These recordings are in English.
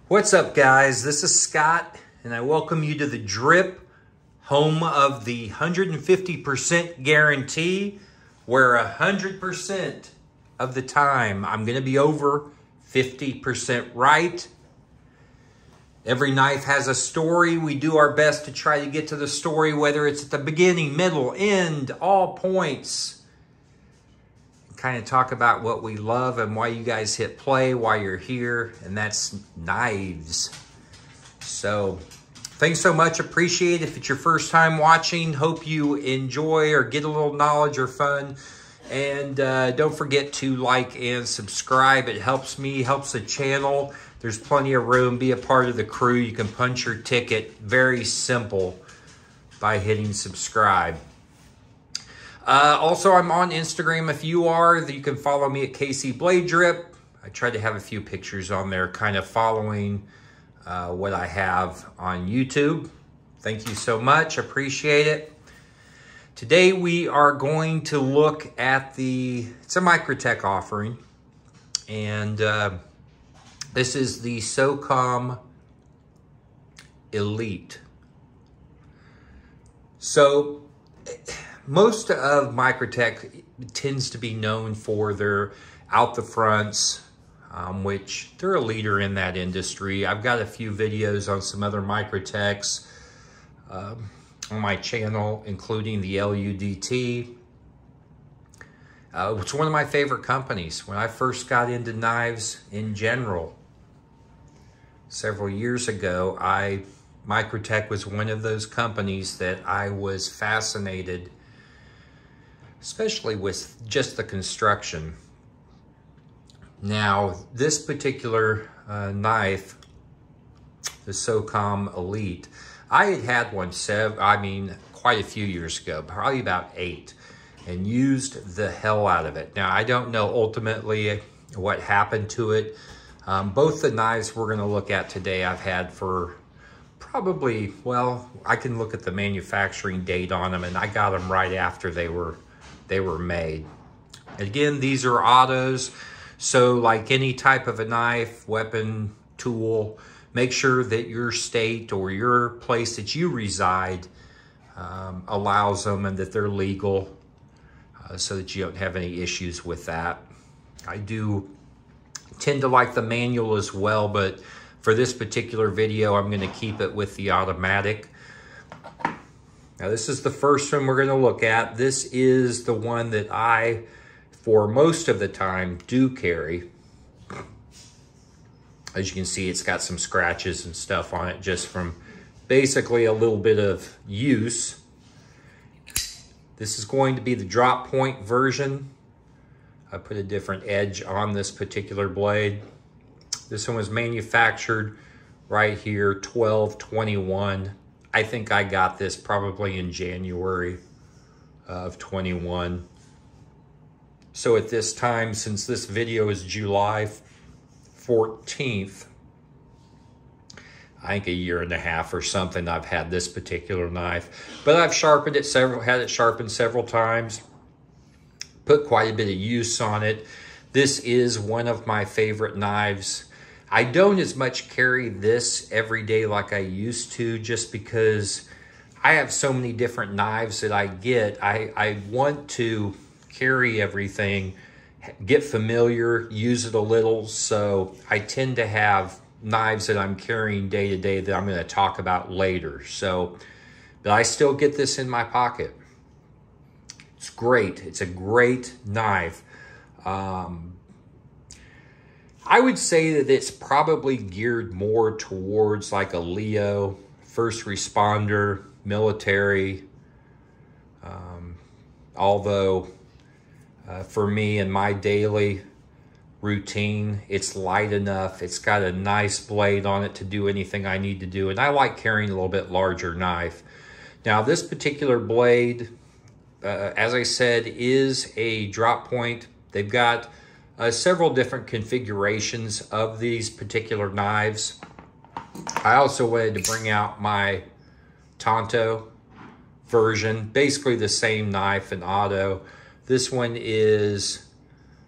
What's up, guys? This is Scott, and I welcome you to the Drip, home of the 150% guarantee, where 100% of the time I'm going to be over 50% right. Every knife has a story. We do our best to try to get to the story, whether it's at the beginning, middle, end, all points. Kind of talk about what we love and why you guys hit play, why you're here, and that's knives. So thanks so much. Appreciate it. If it's your first time watching, hope you enjoy or get a little knowledge or fun. And don't forget to like and subscribe. It helps me, helps the channel. There's plenty of room. Be a part of the crew. You can punch your ticket. Very simple by hitting subscribe. Also, I'm on Instagram. If you are, you can follow me at KC Blade Drip. I tried to have a few pictures on there kind of following what I have on YouTube. Thank you so much. Appreciate it. Today we are going to look at it's a Microtech offering. And this is the Socom Elite. So most of Microtech tends to be known for their out the fronts, which they're a leader in that industry. I've got a few videos on some other Microtechs on my channel, including the LUDT. It's one of my favorite companies. When I first got into knives in general, several years ago, Microtech was one of those companies that I was fascinated, especially with just the construction. Now, this particular knife, the Socom Elite, I had one quite a few years ago, probably about 8, and used the hell out of it. Now, I don't know ultimately what happened to it. Both the knives we're going to look at today I've had for probably, well, I can look at the manufacturing date on them, and I got them right after they were made. Again, these are autos, so like any type of a knife, weapon, tool, make sure that your state or your place that you reside allows them and that they're legal, so that you don't have any issues with that. I do tend to like the manual as well, but for this particular video, I'm going to keep it with the automatic. Now, this is the first one we're going to look at. This is the one that I, for most of the time, do carry. As you can see, it's got some scratches and stuff on it just from basically a little bit of use. This is going to be the drop point version. I put a different edge on this particular blade. This one was manufactured right here, 12/21. I think I got this probably in January of 21. So at this time, since this video is July 14th, I think a year and a half or something, I've had this particular knife. But I've sharpened it had it sharpened several times, put quite a bit of use on it. This is one of my favorite knives. I don't as much carry this every day like I used to, just because I have so many different knives that I get. I want to carry everything, get familiar, use it a little. So I tend to have knives that I'm carrying day to day that I'm going to talk about later. So, but I still get this in my pocket. It's great. It's a great knife. I would say that it's probably geared more towards like a Leo, first responder, military. Although for me in my daily routine, it's light enough. It's got a nice blade on it to do anything I need to do. And I like carrying a little bit larger knife. Now, this particular blade, as I said, is a drop point. They've got several different configurations of these particular knives. I also wanted to bring out my tanto version, basically the same knife and auto. This one is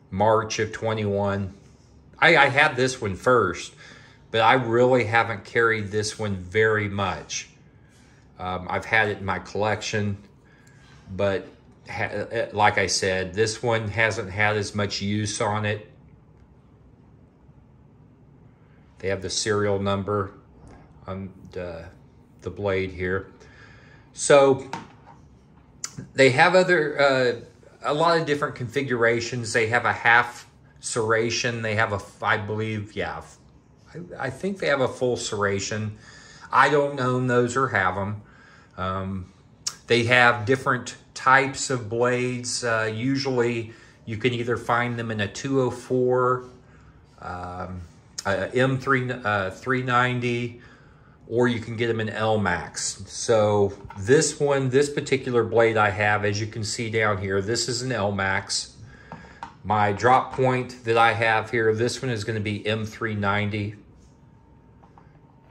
March of 21. I had this one first, but I really haven't carried this one very much. I've had it in my collection, but like I said, this one hasn't had as much use on it. They have the serial number on the blade here. So they have a lot of different configurations. They have a half serration. They have I believe, yeah, I think they have a full serration. I don't own those or have them. They have different types of blades. Usually you can either find them in a 204, M390, or you can get them in L-Max. So this particular blade I have, as you can see down here, this is an L-Max. My drop point that I have here, this one is going to be M390.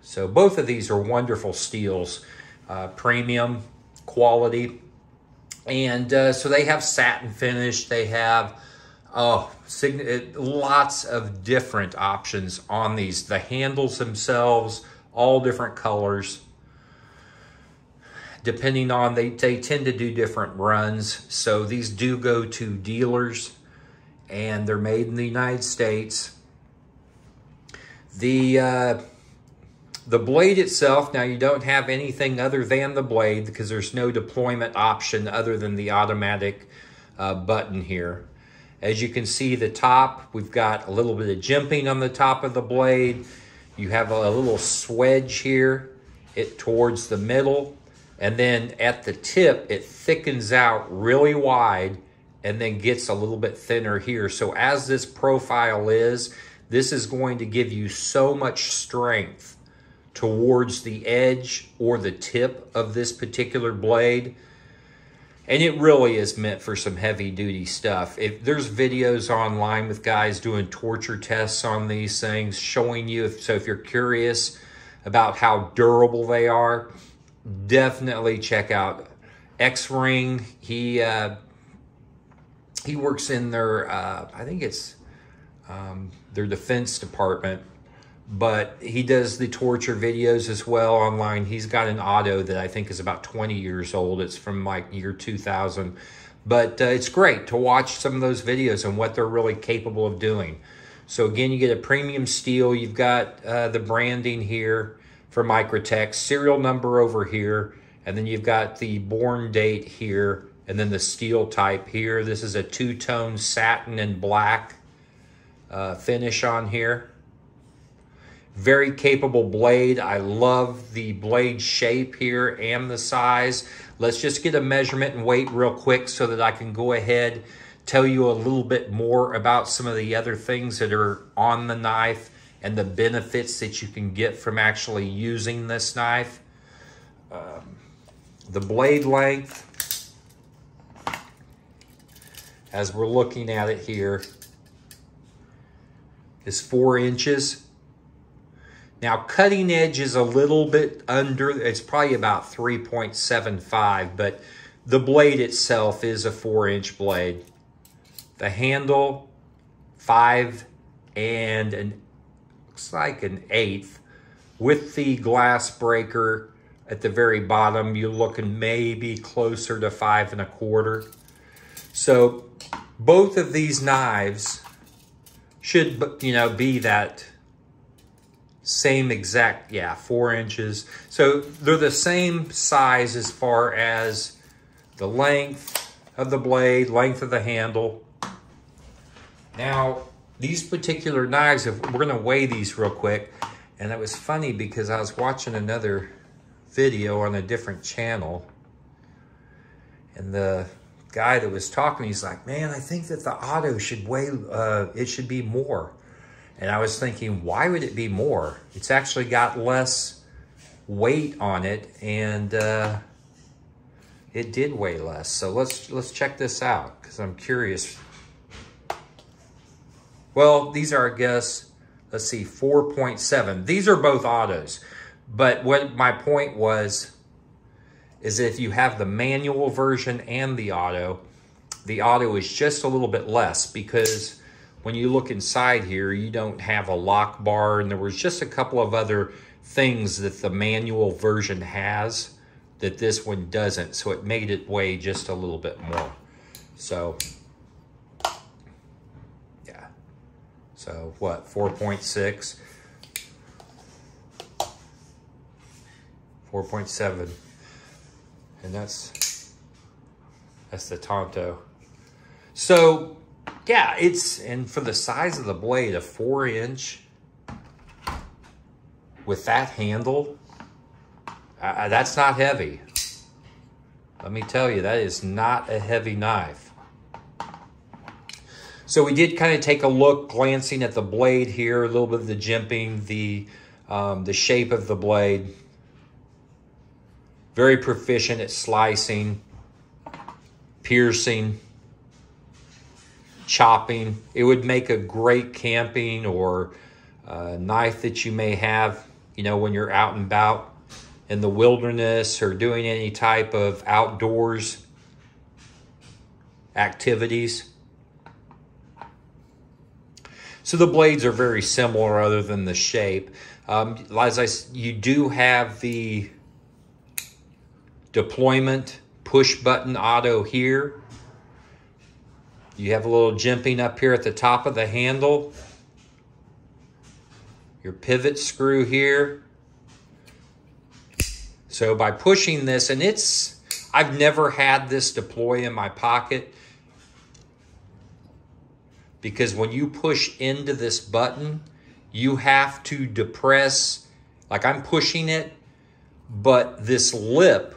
So both of these are wonderful steels, premium quality. And so they have satin finish. They have lots of different options on these. The handles themselves, all different colors. Depending on, they tend to do different runs. So these do go to dealers, and they're made in the United States. The blade itself, now you don't have anything other than the blade because there's no deployment option other than the automatic button here. As you can see, the top, we've got a little bit of jimping on the top of the blade. You have a little swedge here towards the middle, and then at the tip, it thickens out really wide and then gets a little bit thinner here. So as this profile is, this is going to give you so much strength towards the edge or the tip of this particular blade. And it really is meant for some heavy duty stuff. There's videos online with guys doing torture tests on these things, showing you, so if you're curious about how durable they are, definitely check out X-Ring. He works in their, I think it's their defense department, but he does the torture videos as well online. He's got an auto that I think is about 20 years old. It's from like year 2000. But it's great to watch some of those videos and what they're really capable of doing. So again, you get a premium steel. You've got the branding here for Microtech, serial number over here, and then you've got the born date here, and then the steel type here. This is a two-tone satin and black finish on here. Very capable blade. I love the blade shape here and the size. Let's just get a measurement and weight real quick so that I can go ahead, tell you a little bit more about some of the other things that are on the knife and the benefits that you can get from actually using this knife. The blade length, as we're looking at it here, is 4 inches. Now, cutting edge is a little bit under, it's probably about 3.75, but the blade itself is a 4-inch blade. The handle, 5 and looks like an 1/8. With the glass breaker at the very bottom, you're looking maybe closer to 5 1/4. So both of these knives should, you know, be that same exact, yeah, 4 inches. So they're the same size as far as the length of the blade, length of the handle. Now, these particular knives, we're gonna weigh these real quick. And it was funny because I was watching another video on a different channel, and the guy that was talking, he's like, man, I think that the auto should weigh, it should be more. And I was thinking, why would it be more? It's actually got less weight on it, and it did weigh less. So let's check this out, because I'm curious. Well, these are, I guess, let's see, 4.7. These are both autos. But what my point was, is if you have the manual version and the auto is just a little bit less, because when you look inside here, you don't have a lock bar, and there was just a couple of other things that the manual version has that this one doesn't, so it made it weigh just a little bit more. So yeah, so what, 4.6, 4.7, and that's the tanto. So yeah, and for the size of the blade, a 4-inch with that handle, that's not heavy. Let me tell you, that is not a heavy knife. So we did kind of take a look, glancing at the blade here, a little bit of the jimping, the shape of the blade. Very proficient at slicing, piercing, chopping. It would make a great camping or knife that you may have, you know, when you're out and about in the wilderness or doing any type of outdoors activities. So the blades are very similar other than the shape. You do have the deployment push button auto here. You have a little jimping up here at the top of the handle. Your pivot screw here. So by pushing this, and I've never had this deploy in my pocket, because when you push into this button, you have to depress, like I'm pushing it, but this lip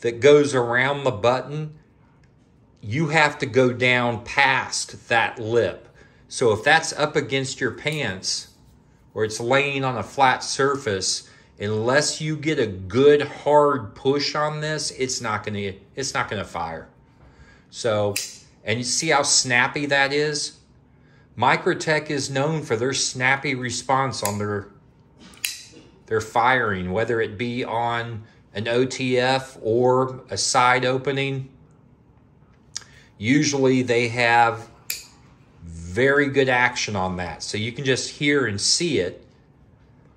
that goes around the button, you have to go down past that lip. So if that's up against your pants or it's laying on a flat surface, unless you get a good hard push on this, it's not gonna fire. So, and you see how snappy that is? Microtech is known for their snappy response on their firing, whether it be on an OTF or a side opening. Usually they have very good action on that. So you can just hear and see it,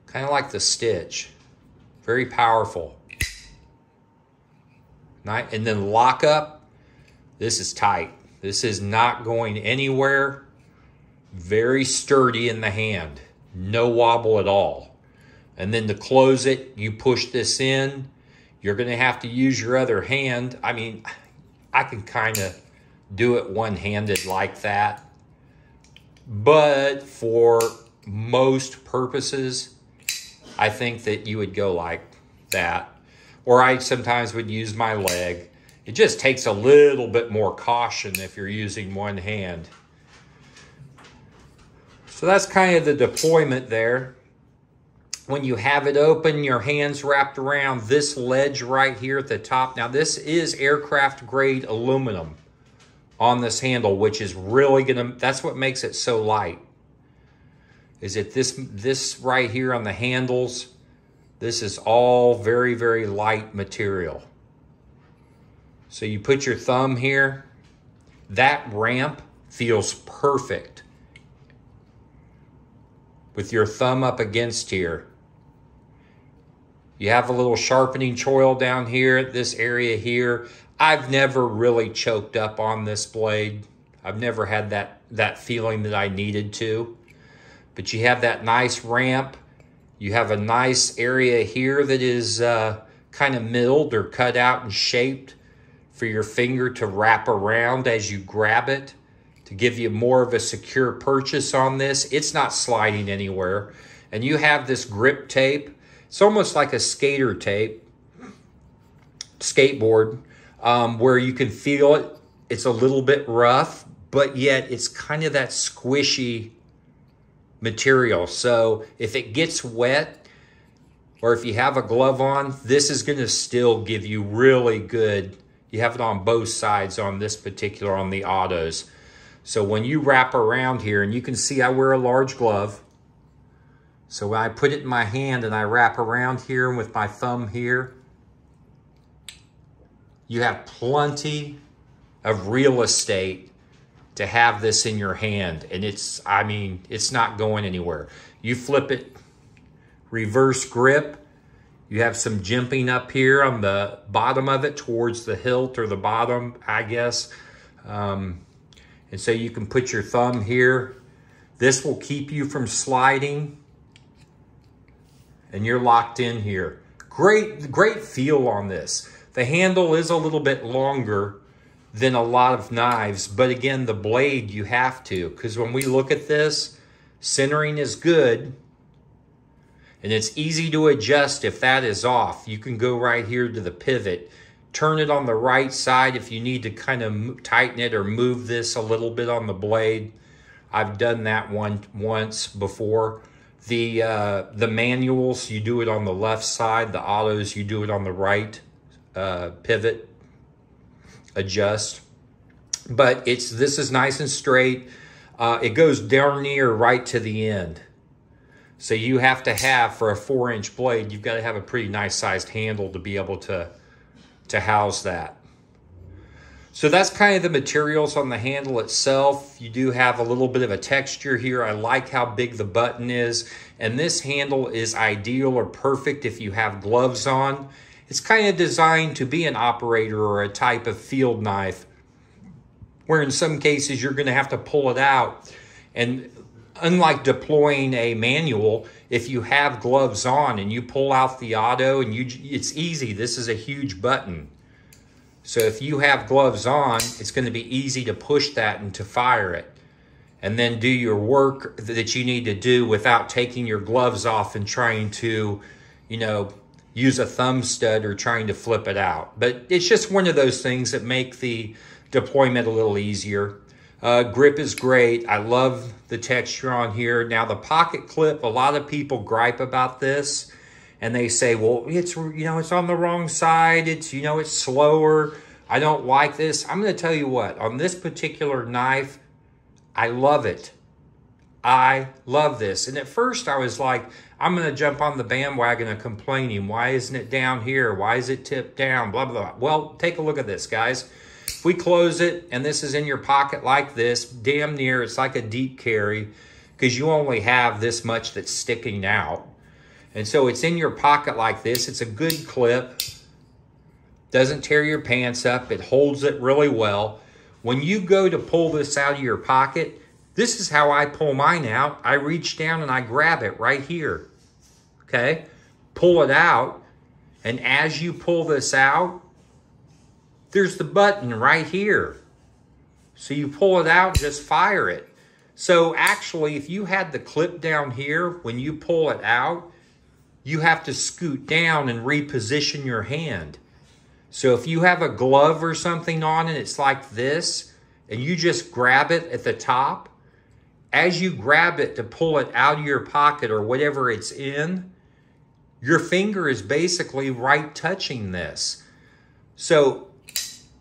kind of like the stitch. Very powerful. And then lock up, this is tight. This is not going anywhere. Very sturdy in the hand. No wobble at all. And then to close it, you push this in. You're going to have to use your other hand. I mean, I can kind of do it one-handed like that. But for most purposes, I think that you would go like that. Or I sometimes would use my leg. It just takes a little bit more caution if you're using one hand. So that's kind of the deployment there. When you have it open, your hands wrapped around this ledge right here at the top. Now this is aircraft grade aluminum on this handle, which is really that's what makes it so light. Is it this right here on the handles, this is all very, very light material. So you put your thumb here, that ramp feels perfect with your thumb up against here. You have a little sharpening choil down here at this area here. I've never really choked up on this blade. I've never had that feeling that I needed to. But you have that nice ramp. You have a nice area here that is kind of milled or cut out and shaped for your finger to wrap around as you grab it to give you more of a secure purchase on this. It's not sliding anywhere. And you have this grip tape. It's almost like a skater tape, skateboard, where you can feel it. It's a little bit rough, but yet it's kind of that squishy material. So if it gets wet or if you have a glove on, this is going to still give you really good. You have it on both sides on this particular, on the autos. So when you wrap around here, and you can see I wear a large glove. So when I put it in my hand and I wrap around here with my thumb here, you have plenty of real estate to have this in your hand. And it's, I mean, it's not going anywhere. You flip it, reverse grip. You have some jimping up here on the bottom of it towards the hilt or the bottom, I guess. And so you can put your thumb here. This will keep you from sliding. And you're locked in here. Great feel on this. The handle is a little bit longer than a lot of knives, but again, the blade you have to, because when we look at this, centering is good, and it's easy to adjust if that is off. You can go right here to the pivot, turn it on the right side if you need to kind of tighten it or move this a little bit on the blade. I've done that once before. The manuals, you do it on the left side. The autos, you do it on the right. Pivot, adjust. But this is nice and straight. It goes darn near right to the end. So you have to have, for a 4-inch blade, you've got to have a pretty nice sized handle to be able to house that. So that's kind of the materials on the handle itself. You do have a little bit of a texture here. I like how big the button is. And this handle is ideal or perfect if you have gloves on. It's kind of designed to be an operator or a type of field knife, where in some cases you're going to have to pull it out. And unlike deploying a manual, if you have gloves on and you pull out the auto, and it's easy. This is a huge button. So if you have gloves on, it's going to be easy to push that and to fire it. And then do your work that you need to do without taking your gloves off and trying to, you know, use a thumb stud or trying to flip it out. But it's just one of those things that make the deployment a little easier. Grip is great. I love the texture on here. Now the pocket clip, a lot of people gripe about this. And they say, well, it's on the wrong side. It's slower. I don't like this. I'm going to tell you what, on this particular knife, I love it. I love this. And at first I was like, I'm going to jump on the bandwagon of complaining. Why isn't it down here? Why is it tipped down? Blah, blah, blah. Well, take a look at this, guys. If we close it and this is in your pocket like this, damn near, it's like a deep carry, because you only have this much that's sticking out. And so it's in your pocket like this. It's a good clip. Doesn't tear your pants up. It holds it really well. When you go to pull this out of your pocket, this is how I pull mine out. I reach down and I grab it right here. Okay? Pull it out. And as you pull this out, there's the button right here. So you pull it out, just fire it. So actually, if you had the clip down here, when you pull it out, you have to scoot down and reposition your hand. So if you have a glove or something on and it's like this, and you just grab it at the top, as you grab it to pull it out of your pocket or whatever it's in, your finger is basically right touching this. So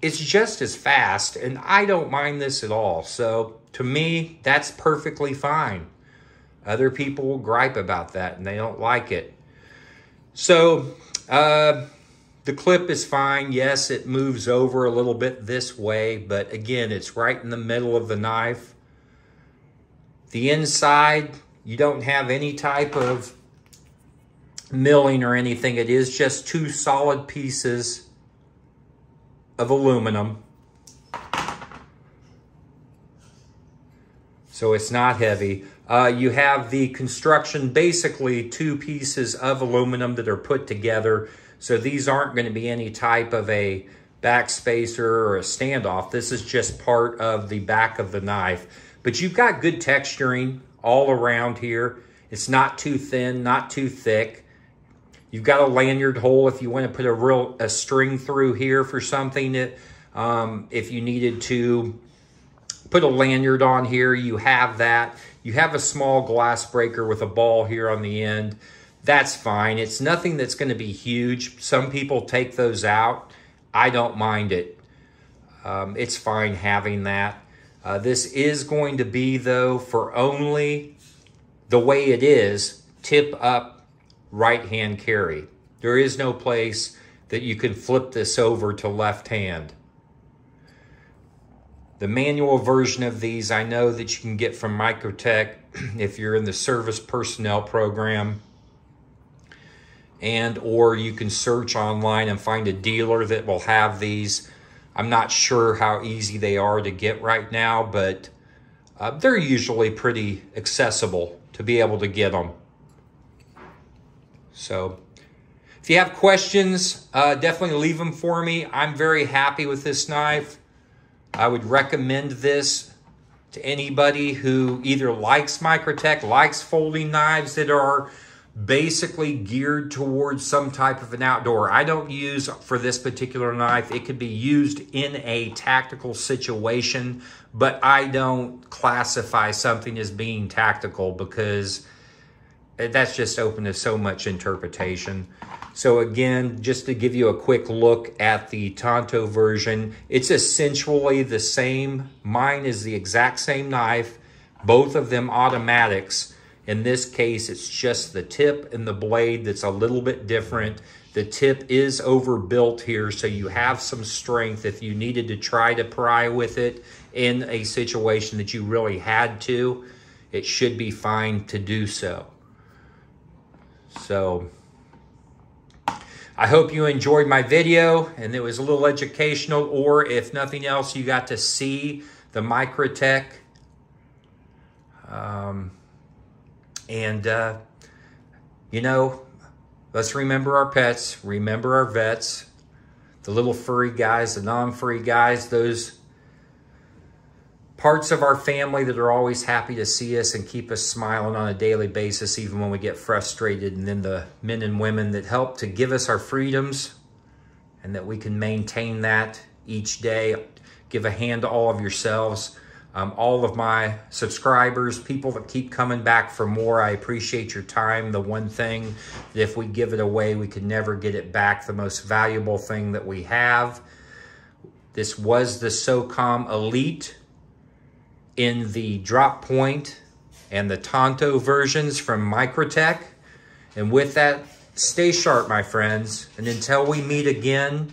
it's just as fast, and I don't mind this at all. So to me, that's perfectly fine. Other people will gripe about that and they don't like it. So the clip is fine. Yes, it moves over a little bit this way, but again, it's right in the middle of the knife. The inside, you don't have any type of milling or anything. It is just 2 solid pieces of aluminum. So it's not heavy. You have the construction, basically 2 pieces of aluminum that are put together. So these aren't going to be any type of a backspacer or a standoff. This is just part of the back of the knife. But you've got good texturing all around here. It's not too thin, not too thick. You've got a lanyard hole if you want to put a string through here for something that, if you needed to put a lanyard on here, you have that. You have a small glass breaker with a ball here on the end. That's fine. It's nothing that's going to be huge. Some people take those out. I don't mind it. It's fine having that. This is going to be, though, for only the way it is, tip up right-hand carry. There is no place that you can flip this over to left hand. The manual version of these I know that you can get from Microtech if you're in the service personnel program, and or you can search online and find a dealer that will have these. I'm not sure how easy they are to get right now, but they're usually pretty accessible to be able to get them. So if you have questions, definitely leave them for me. I'm very happy with this knife. I would recommend this to anybody who either likes Microtech, likes folding knives that are basically geared towards some type of an outdoor. I don't use for this particular knife. It could be used in a tactical situation, but I don't classify something as being tactical because that's just open to so much interpretation. So again, just to give you a quick look at the Tanto version, it's essentially the same. Mine is the exact same knife, both of them automatics. In this case, it's just the tip and the blade that's a little bit different. The tip is overbuilt here, so you have some strength if you needed to try to pry with it in a situation that you really had to. It should be fine to do so. So I hope you enjoyed my video and it was a little educational, or if nothing else, you got to see the Microtech. You know, let's remember our pets, remember our vets, the little furry guys, the non-furry guys, those parts of our family that are always happy to see us and keep us smiling on a daily basis, even when we get frustrated. And then the men and women that help to give us our freedoms and that we can maintain that each day. Give a hand to all of yourselves. All of my subscribers, people that keep coming back for more, I appreciate your time. The one thing that if we give it away, we can never get it back, the most valuable thing that we have. This was the Socom Elite in the drop point and the Tanto versions from Microtech. And with that, stay sharp, my friends. And until we meet again,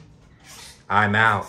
I'm out.